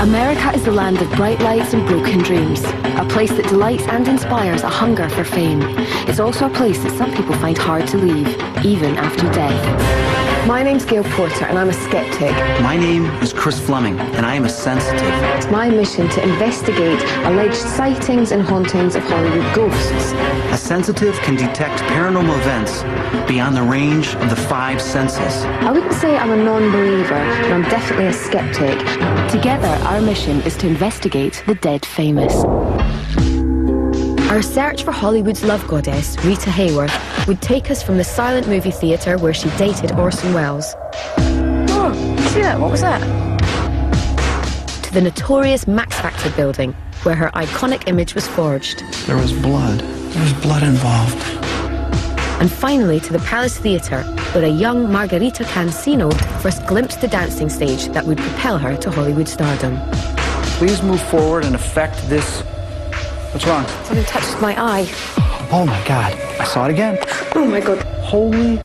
America is the land of bright lights and broken dreams, a place that delights and inspires a hunger for fame. It's also a place that some people find hard to leave, even after death. My name's Gail Porter and I'm a skeptic. My name is Chris Fleming and I am a sensitive. It's my mission to investigate alleged sightings and hauntings of Hollywood ghosts. A sensitive can detect paranormal events beyond the range of the 5 senses. I wouldn't say I'm a non-believer, but I'm definitely a skeptic. Together, our mission is to investigate the dead famous. Our search for Hollywood's love goddess, Rita Hayworth, would take us from the silent movie theatre where she dated Orson Welles. Oh, see that? What was that? To the notorious Max Factor building, where her iconic image was forged. There was blood. There was blood involved. And finally to the Palace Theatre, where a young Margarita Cancino first glimpsed the dancing stage that would propel her to Hollywood stardom. Please move forward and affect this. What's wrong? Something touched my eye. Oh my God. I saw it again. Oh my God. Holy.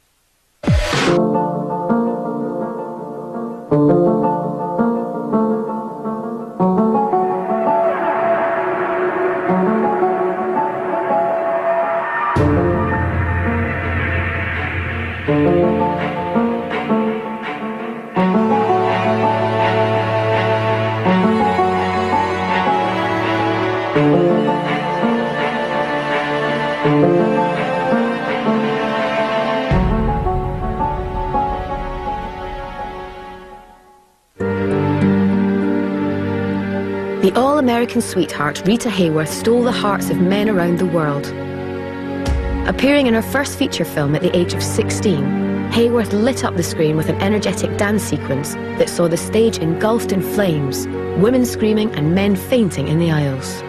The all-American sweetheart, Rita Hayworth, stole the hearts of men around the world. Appearing in her first feature film at the age of 16, Hayworth lit up the screen with an energetic dance sequence that saw the stage engulfed in flames, women screaming and men fainting in the aisles.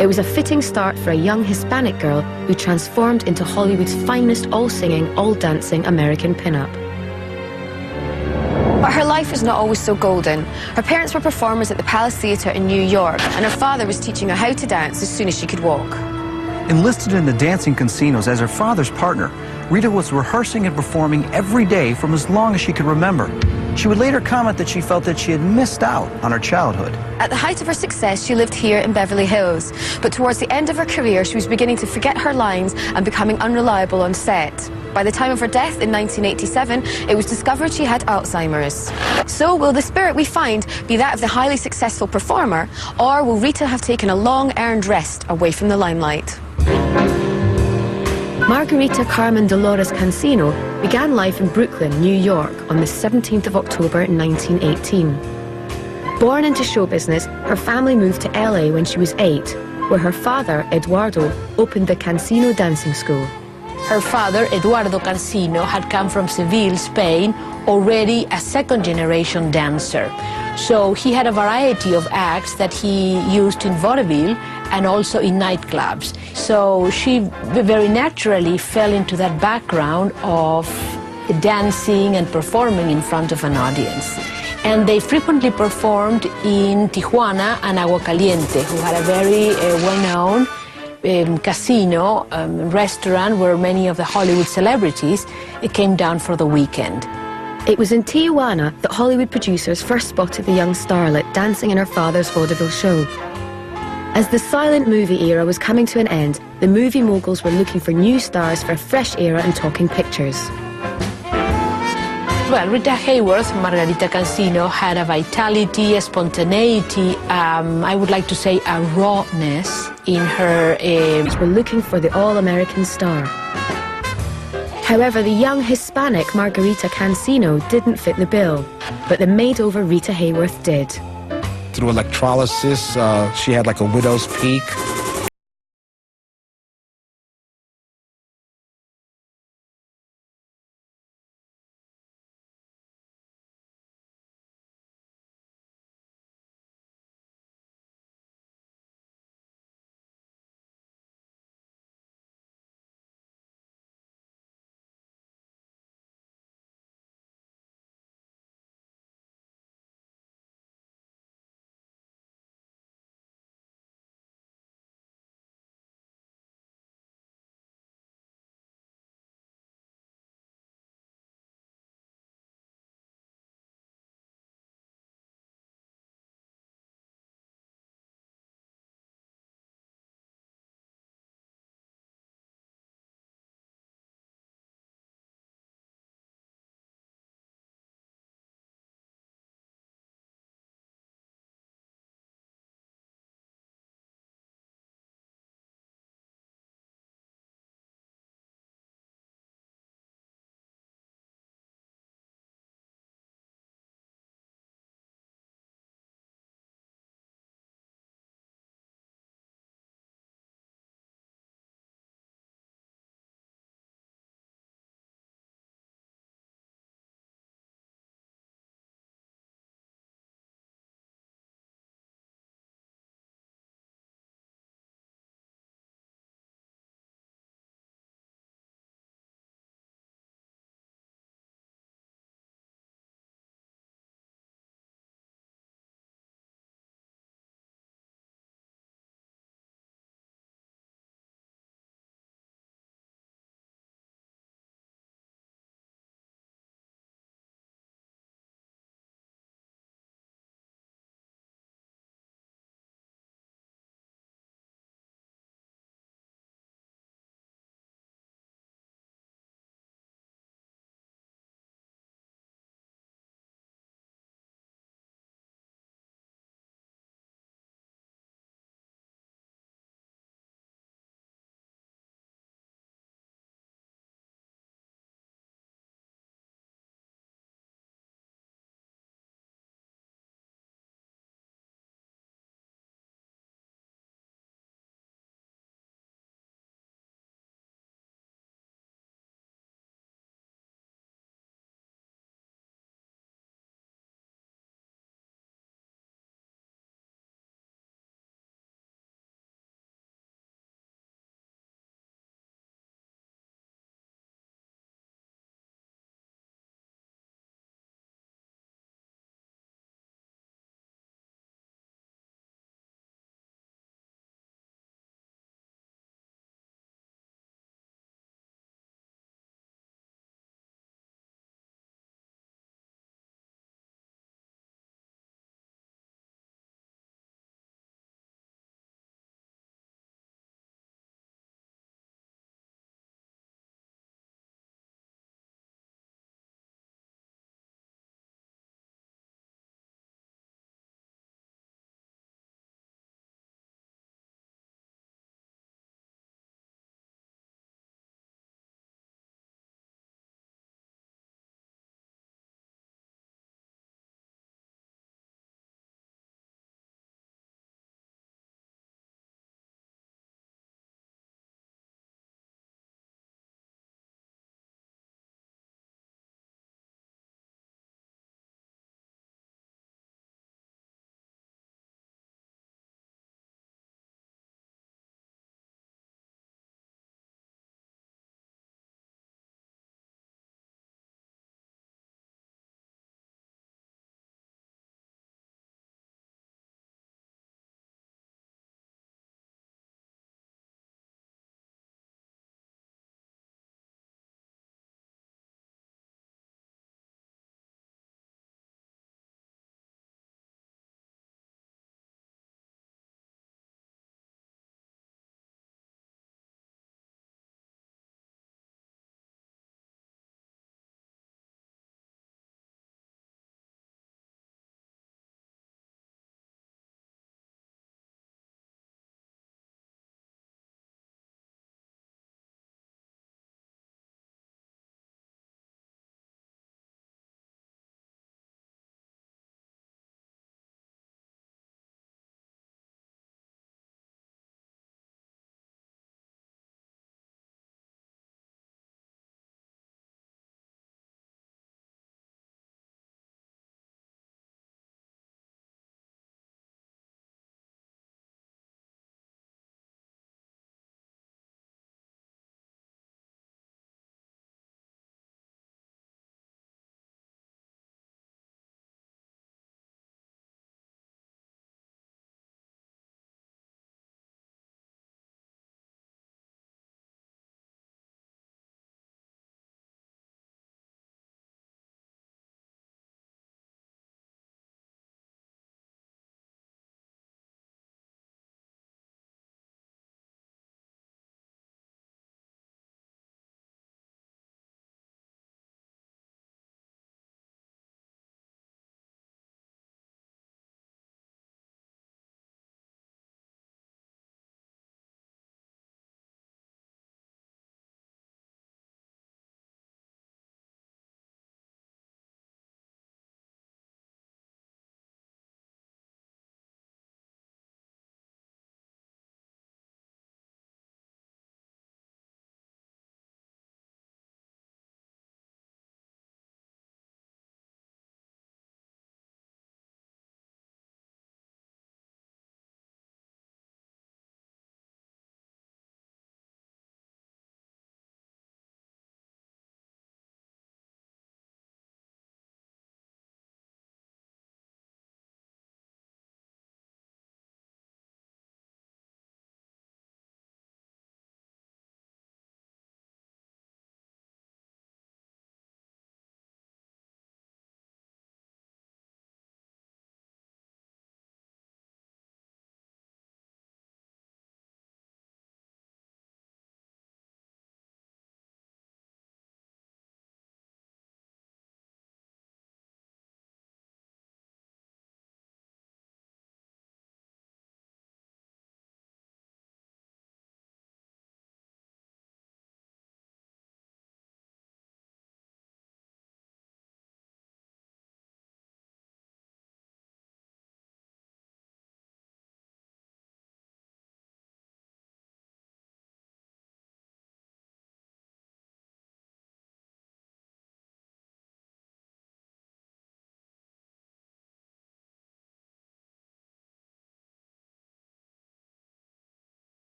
It was a fitting start for a young Hispanic girl who transformed into Hollywood's finest all-singing, all-dancing American pin-up. But her life was not always so golden. Her parents were performers at the Palace Theatre in New York, and her father was teaching her how to dance as soon as she could walk. Enlisted in the dancing casinos as her father's partner, Rita was rehearsing and performing every day from as long as she could remember. She would later comment that she felt that she had missed out on her childhood. At the height of her success, she lived here in Beverly Hills. But towards the end of her career, she was beginning to forget her lines and becoming unreliable on set. By the time of her death in 1987, it was discovered she had Alzheimer's. So will the spirit we find be that of the highly successful performer, or will Rita have taken a long-earned rest away from the limelight? Margarita Carmen Dolores Cancino began life in Brooklyn, New York on the 17th of October 1918. Born into show business, her family moved to LA when she was 8, where her father, Eduardo, opened the Cancino Dancing School. Her father, Eduardo Cancino, had come from Seville, Spain, already a second-generation dancer. So he had a variety of acts that he used in vaudeville and also in nightclubs. So she very naturally fell into that background of dancing and performing in front of an audience. And they frequently performed in Tijuana and Agua Caliente, who had a very well-known casino, restaurant where many of the Hollywood celebrities came down for the weekend. It was in Tijuana that Hollywood producers first spotted the young starlet dancing in her father's vaudeville show. As the silent movie era was coming to an end, the movie moguls were looking for new stars for a fresh era in talking pictures. Well, Rita Hayworth, Margarita Cancino, had a vitality, a spontaneity, I would like to say a rawness in her. We're looking for the all-American star. However, the young Hispanic Margarita Cancino didn't fit the bill, but the made-over Rita Hayworth did. Through electrolysis, she had like a widow's peak.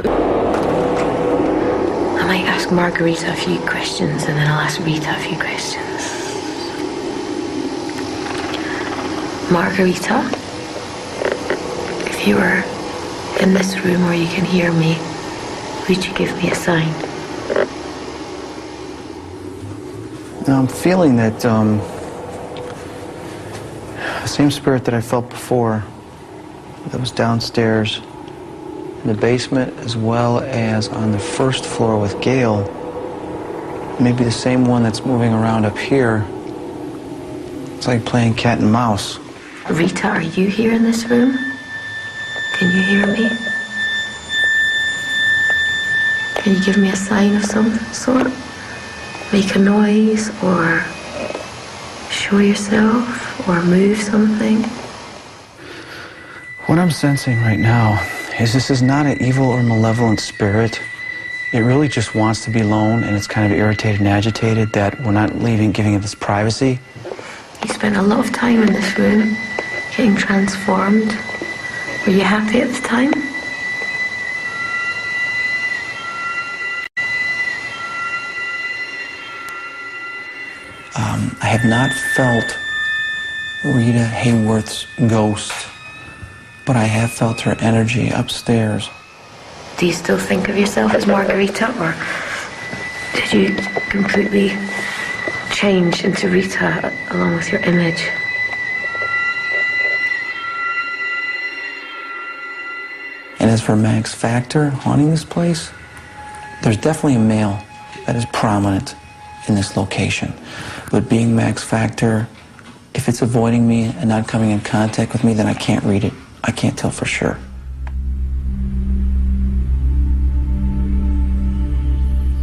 I might ask Margarita a few questions and then I'll ask Rita a few questions. Margarita, if you were in this room where you can hear me, would you give me a sign? Now I'm feeling that the same spirit that I felt before, that was downstairs in the basement as well as on the first floor with Gail, maybe the same one that's moving around up here. It's like playing cat and mouse. Rita, are you here in this room? Can you hear me? Can you give me a sign of some sort? Make a noise, or show yourself, or move something? What I'm sensing right now is this is not an evil or malevolent spirit. It really just wants to be alone, and it's kind of irritated and agitated that we're not giving it this privacy. You spent a lot of time in this room, getting transformed. Were you happy at the time? I have not felt Rita Hayworth's ghost, but I have felt her energy upstairs. Do you still think of yourself as Margarita, or did you completely change into Rita along with your image? And as for Max Factor haunting this place, there's definitely a male that is prominent in this location. But being Max Factor, if it's avoiding me and not coming in contact with me, then I can't read it. I can't tell for sure.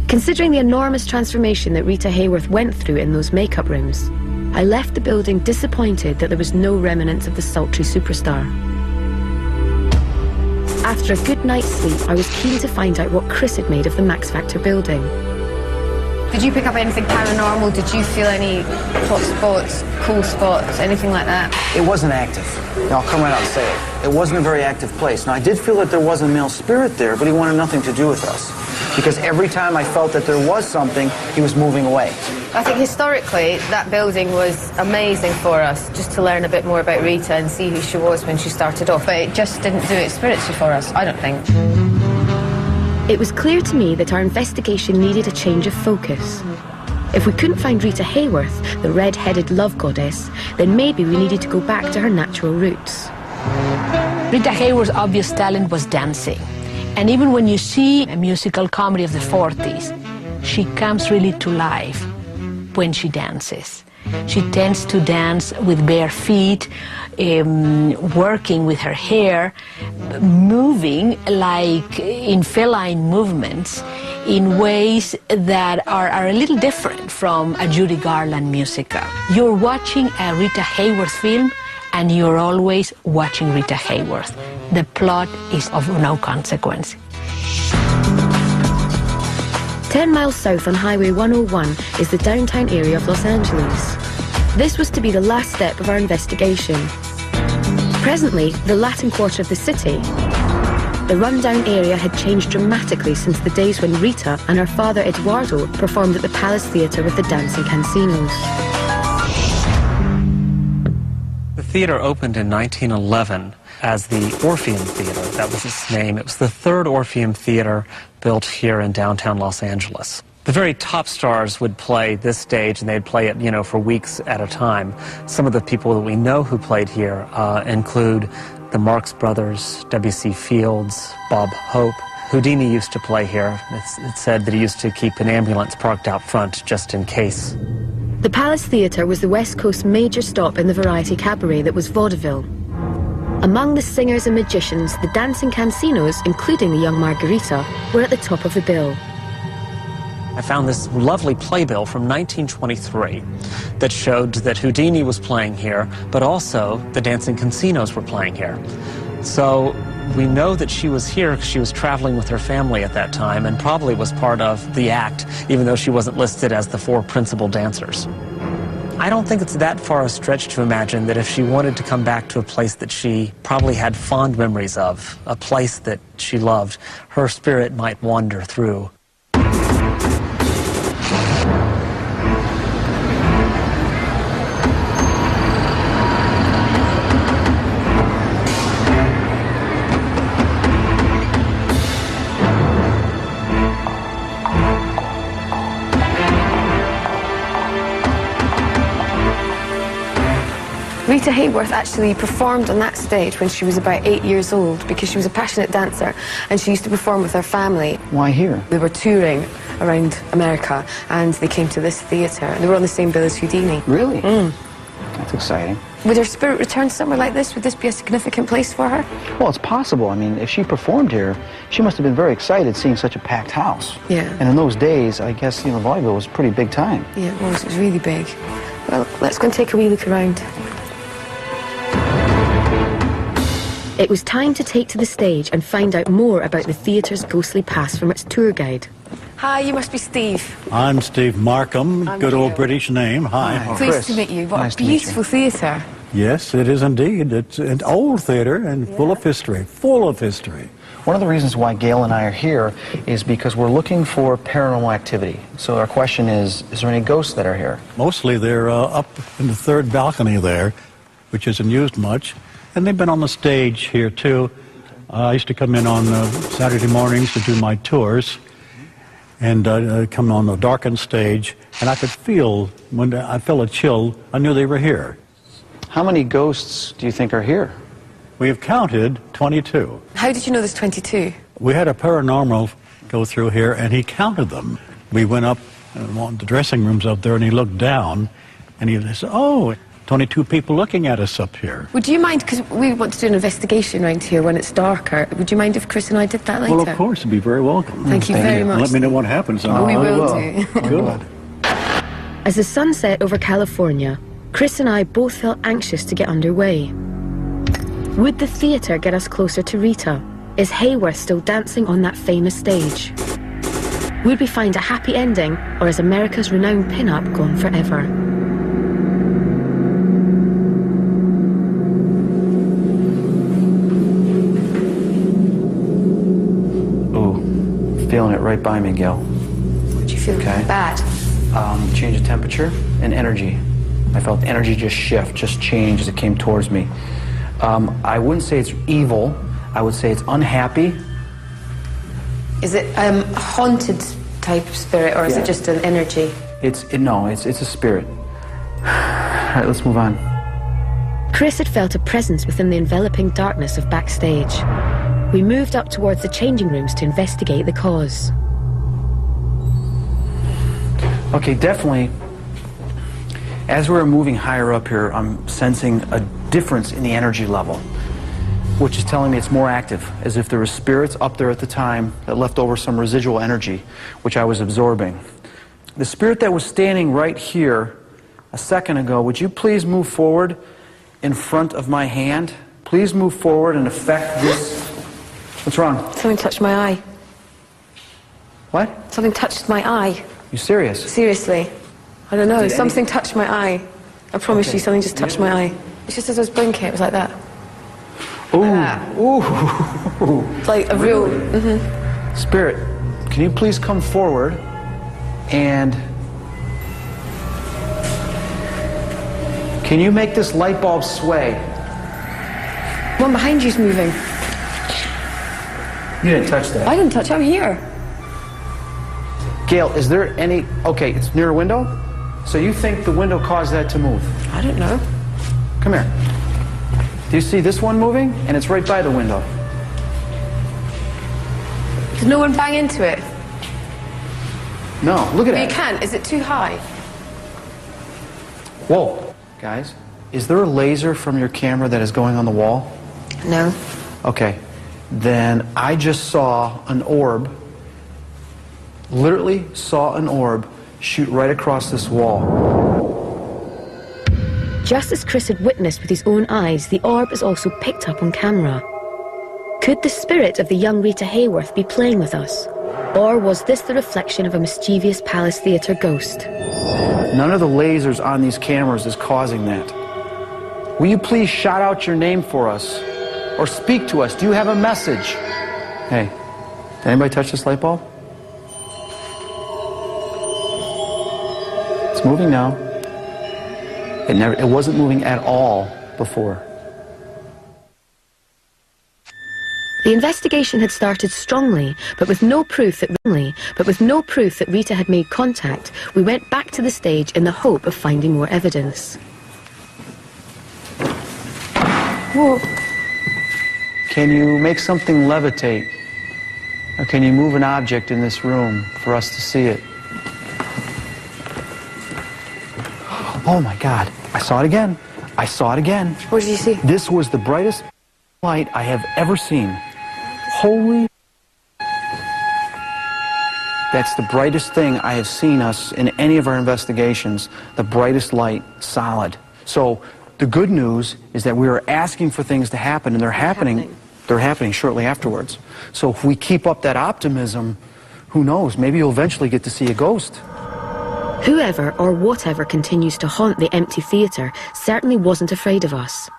Considering the enormous transformation that Rita Hayworth went through in those makeup rooms, I left the building disappointed that there was no remnants of the sultry superstar. After a good night's sleep, I was keen to find out what Chris had made of the Max Factor building. Did you pick up anything paranormal? Did you feel any hot spots, cool spots, anything like that? It wasn't active. Now, I'll come right out and say it. It wasn't a very active place. Now, I did feel that there was a male spirit there, but he wanted nothing to do with us. Because every time I felt that there was something, he was moving away. I think historically, that building was amazing for us, just to learn a bit more about Rita and see who she was when she started off. But it just didn't do it spiritually for us, I don't think. It was clear to me that our investigation needed a change of focus. If we couldn't find Rita Hayworth, the red-headed love goddess, then maybe we needed to go back to her natural roots. Rita Hayworth's obvious talent was dancing. And even when you see a musical comedy of the 40s, she comes really to life when she dances. She tends to dance with bare feet, working with her hair, moving like in feline movements in ways that are a little different from a Judy Garland musical. You're watching a Rita Hayworth film, and you're always watching Rita Hayworth. The plot is of no consequence. 10 miles south on Highway 101 is the downtown area of Los Angeles. This was to be the last step of our investigation. Presently, the Latin Quarter of the city, the rundown area had changed dramatically since the days when Rita and her father Eduardo performed at the Palace Theatre with the Dancing Cansinos. The theater opened in 1911 as the Orpheum Theater. That was its name. It was the third Orpheum Theater built here in downtown Los Angeles. The very top stars would play this stage, and they'd play it, for weeks at a time. Some of the people that we know who played here include the Marx Brothers, W.C. Fields, Bob Hope. Houdini used to play here. It's said that he used to keep an ambulance parked out front just in case. The Palace Theatre was the West Coast's major stop in the variety cabaret that was vaudeville. Among the singers and magicians, the Dancing Cansinos, including the young Margarita, were at the top of the bill. I found this lovely playbill from 1923 that showed that Houdini was playing here, but also the Dancing Cansinos were playing here. So we know that she was here because she was traveling with her family at that time and probably was part of the act, even though she wasn't listed as the four principal dancers. I don't think it's that far a stretch to imagine that if she wanted to come back to a place that she probably had fond memories of, a place that she loved, her spirit might wander through. Rita Hayworth actually performed on that stage when she was about 8 years old because she was a passionate dancer and she used to perform with her family. Why here? They were touring around America and they came to this theatre and they were on the same bill as Houdini. Really? That's exciting. Would her spirit return somewhere like this? Would this be a significant place for her? Well, it's possible. I mean, if she performed here, she must have been very excited seeing such a packed house. Yeah. And in those days, I guess, you know, vaudeville was pretty big time. Yeah, it was. It was really big. Well, let's go and take a wee look around. It was time to take to the stage and find out more about the theatre's ghostly past from its tour guide. Hi, you must be Steve. I'm Steve Markham, I'm good old Gail. British name. Hi. Pleased Chris. to meet you. What Nice a to meet you. beautiful theatre. Yes, it is indeed. It's an old theater and full of history, full of history. One of the reasons why Gail and I are here is because we're looking for paranormal activity. So our question is there any ghosts that are here? Mostly they're up in the third balcony there, which isn't used much. And they've been on the stage here too. I used to come in on Saturday mornings to do my tours and come on the darkened stage, and I could feel, when I felt a chill, I knew they were here. How many ghosts do you think are here? We have counted 22. How did you know there's 22? We had a paranormal go through here, and he counted them. We went up the dressing rooms up there, and he looked down, and he said, oh, 22 people looking at us up here. Would you mind, because we want to do an investigation around here when it's darker, would you mind if Chris and I did that later? Well, of course, you'd be very welcome. Thank you very much. Let me know what happens. We will do. Good. As the sun set over California, Chris and I both felt anxious to get underway. Would the theatre get us closer to Rita? Is Hayworth still dancing on that famous stage? Would we find a happy ending, or is America's renowned pin-up gone forever? Feeling it right by me, Gail. Would you feel bad? Change of temperature and energy. I felt energy just shift, just change as it came towards me. I wouldn't say it's evil. I would say it's unhappy. Is it a haunted type of spirit, or is it just an energy? No, it's a spirit. All right, let's move on. Chris had felt a presence within the enveloping darkness of backstage. We moved up towards the changing rooms to investigate the cause. Okay, definitely. As we're moving higher up here, I'm sensing a difference in the energy level, which is telling me it's more active, as if there were spirits up there at the time that left over some residual energy, which I was absorbing. The spirit that was standing right here a second ago, would you please move forward in front of my hand? Please move forward and affect this. What's wrong? Something touched my eye. What? Something touched my eye. You serious? Seriously. I don't know. Something touched my eye. I promise you, something just touched my eye. It's just as I was blinking, it was like that. Ooh. Like Ooh. It's like a real... Spirit, can you please come forward and... Can you make this light bulb sway? One behind you's moving. You didn't touch that. I didn't touch it. I'm here. Gail, is there any... Okay, it's near a window? So you think the window caused that to move? I don't know. Come here. Do you see this one moving? And it's right by the window. Did no one bang into it? No, look at You it. can't. Is it too high? Whoa. Guys, is there a laser from your camera that is going on the wall? No. Okay. Then I just saw an orb, literally saw an orb shoot right across this wall. Just as Chris had witnessed with his own eyes, the orb is also picked up on camera. Could the spirit of the young Rita Hayworth be playing with us? Or was this the reflection of a mischievous Palace Theatre ghost? None of the lasers on these cameras is causing that. Will you please shout out your name for us? Or speak to us? Do you have a message? Hey, did anybody touch this light bulb? It's moving now. It wasn't moving at all before. The investigation had started strongly, but with no proof that Rita had made contact, we went back to the stage in the hope of finding more evidence. Whoa. Can you make something levitate? Or can you move an object in this room for us to see it? Oh my God, I saw it again. I saw it again. What did you see? This was the brightest light I have ever seen. Holy... That's the brightest thing I have seen us in any of our investigations. The brightest light, solid. So the good news is that we are asking for things to happen, and they're happening. They're happening shortly afterwards. So if we keep up that optimism, who knows, maybe you'll eventually get to see a ghost. Whoever or whatever continues to haunt the empty theatre certainly wasn't afraid of us.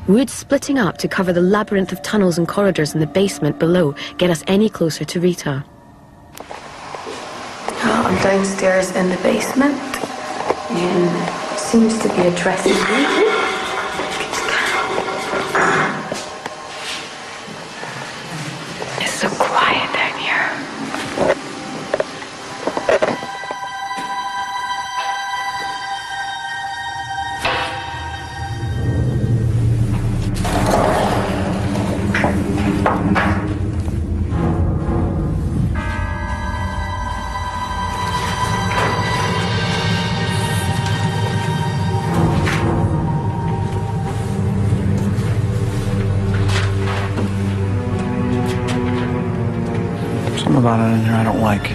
Would splitting up to cover the labyrinth of tunnels and corridors in the basement below get us any closer to Rita? I'm downstairs in the basement, and seems to be a dressing room. It's so quiet down here. Something about it in here I don't like.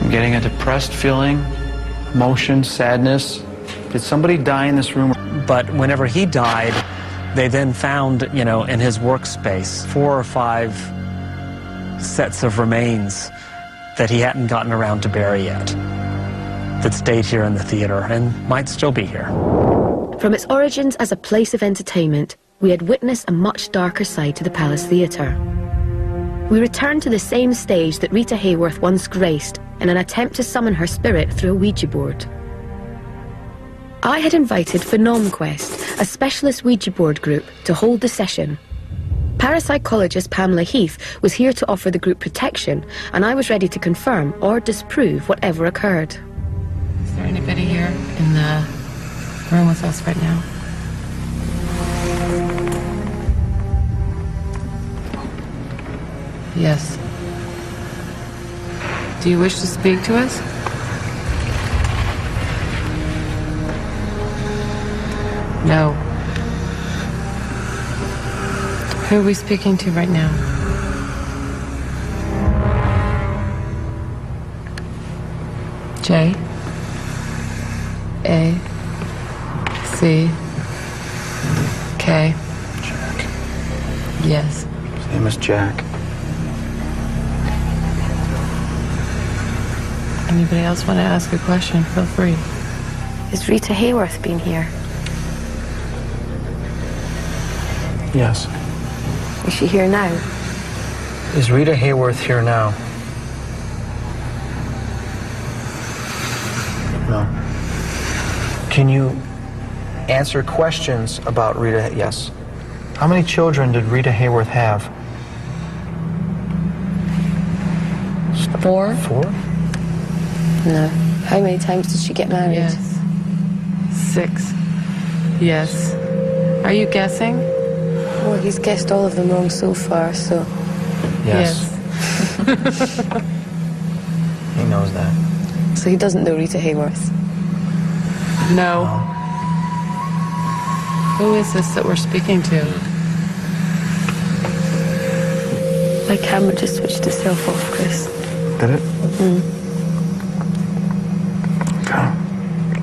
I'm getting a depressed feeling, emotion, sadness. Did somebody die in this room? But whenever he died, they then found, you know, in his workspace 4 or 5 sets of remains that he hadn't gotten around to bury yet, that stayed here in the theater and might still be here. From its origins as a place of entertainment, we had witnessed a much darker side to the Palace Theatre. We returned to the same stage that Rita Hayworth once graced in an attempt to summon her spirit through a Ouija board. I had invited PhenomQuest, a specialist Ouija board group, to hold the session. Parapsychologist Pamela Heath was here to offer the group protection, and I was ready to confirm or disprove whatever occurred. Is there anybody here in the room with us right now? Yes. Do you wish to speak to us? No. Who are we speaking to right now? J A C K. Jack. Yes. His name is Jack. Anybody else want to ask a question? Feel free. Is Rita Hayworth been here? Yes. Is she here now? Is Rita Hayworth here now? No. Can you answer questions about Rita? Yes. How many children did Rita Hayworth have? 4? 4? No. How many times did she get married? Yes. 6. Yes. Are you guessing? Well, he's guessed all of them wrong so far, so... Yes. He knows that. So he doesn't know Rita Hayworth? No. Who is this that we're speaking to? My camera just switched itself off, Chris. Did it? Okay.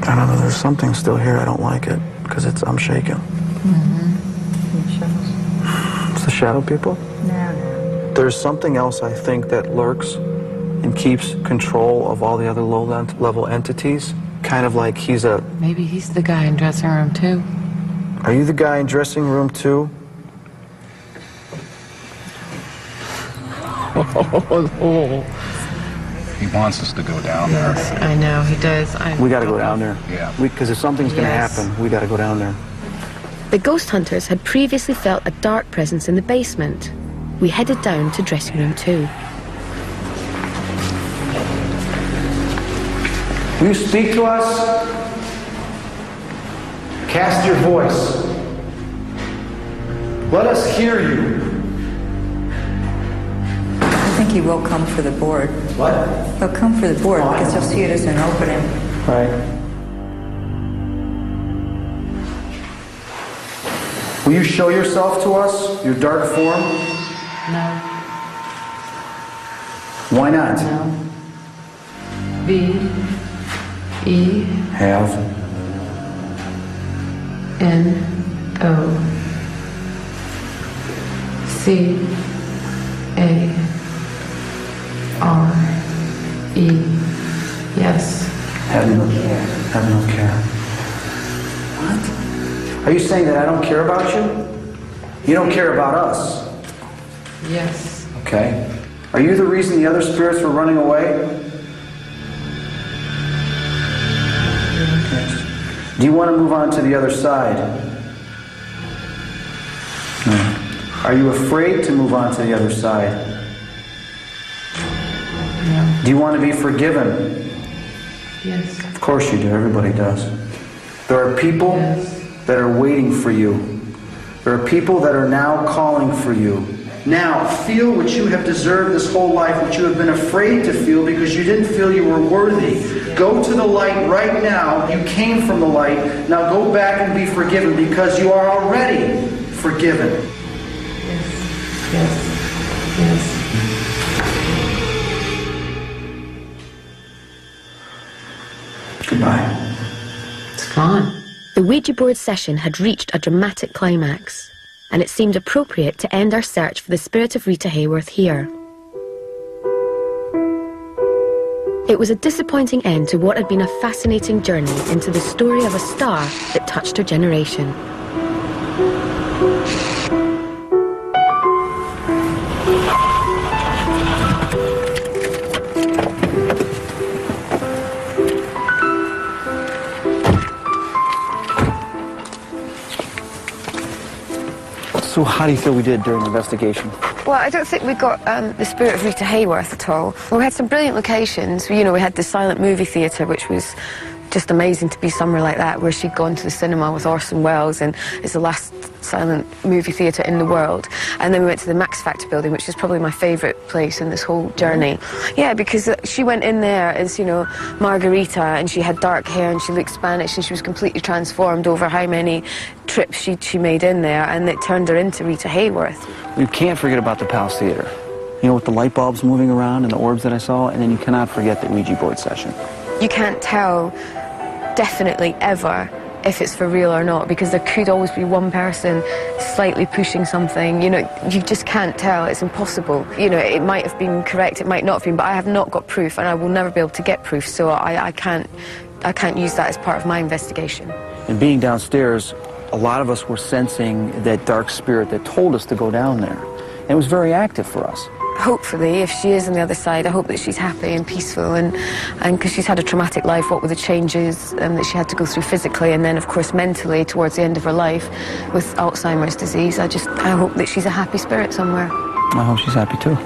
I don't know, there's something still here. I don't like it, because I'm shaking. It's the shadow people? No. There's something else I think that lurks and keeps control of all the other low-level entities? Kind of like he's a... Maybe he's the guy in dressing room 2. Are you the guy in dressing room 2? He wants us to go down there. Yes, I know, he does. We got to go down there. Yeah. Because if something's going to happen, we got to go down there. The ghost hunters had previously felt a dark presence in the basement. We headed down to dressing room 2. Will you speak to us? Cast your voice. Let us hear you. I think he will come for the board. What? He'll come for the board because he'll see it as an opening. Right. Will you show yourself to us, your dark form? No. Why not? No. B. E. Have. N. O. C. A. R. E. Yes. Have no care. Have no care. What? Are you saying that I don't care about you? You don't care about us? Yes. Okay. Are you the reason the other spirits were running away? Do you want to move on to the other side? No. Are you afraid to move on to the other side? No. Do you want to be forgiven? Yes. Of course you do. Everybody does. There are people that are waiting for you. There are people that are now calling for you. Now, feel what you have deserved this whole life, what you have been afraid to feel because you didn't feel you were worthy. Go to the light right now. You came from the light. Now go back and be forgiven because you are already forgiven. Yes. Yes. Yes. Goodbye. It's gone. The Ouija board session had reached a dramatic climax, and it seemed appropriate to end our search for the spirit of Rita Hayworth here. It was a disappointing end to what had been a fascinating journey into the story of a star that touched her generation. So how do you feel we did during the investigation? Well, I don't think we got the spirit of Rita Hayworth at all. We had some brilliant locations. You know, we had the silent movie theatre, which was just amazing to be somewhere like that, where she'd gone to the cinema with Orson Welles, and it's the last silent movie theatre in the world. And then we went to the Max Factor building, which is probably my favourite place in this whole journey. Yeah, because she went in there as, you know, Margarita, and she had dark hair, and she looked Spanish, and she was completely transformed over how many trips she made in there, and it turned her into Rita Hayworth. You can't forget about the Palace Theatre. You know, with the light bulbs moving around and the orbs that I saw, and then you cannot forget the Ouija board session. You can't tell definitely ever if it's for real or not, because there could always be one person slightly pushing something. You know, you just can't tell. It's impossible. You know, it might have been correct, it might not have been, but I have not got proof, and I will never be able to get proof, so I can't use that as part of my investigation. And being downstairs, a lot of us were sensing that dark spirit that told us to go down there. And it was very active for us. Hopefully, if she is on the other side, I hope that she's happy and peaceful, and because she's had a traumatic life, what were the changes that she had to go through physically, and then of course mentally towards the end of her life with Alzheimer's disease. I hope that she's a happy spirit somewhere. I hope she's happy too.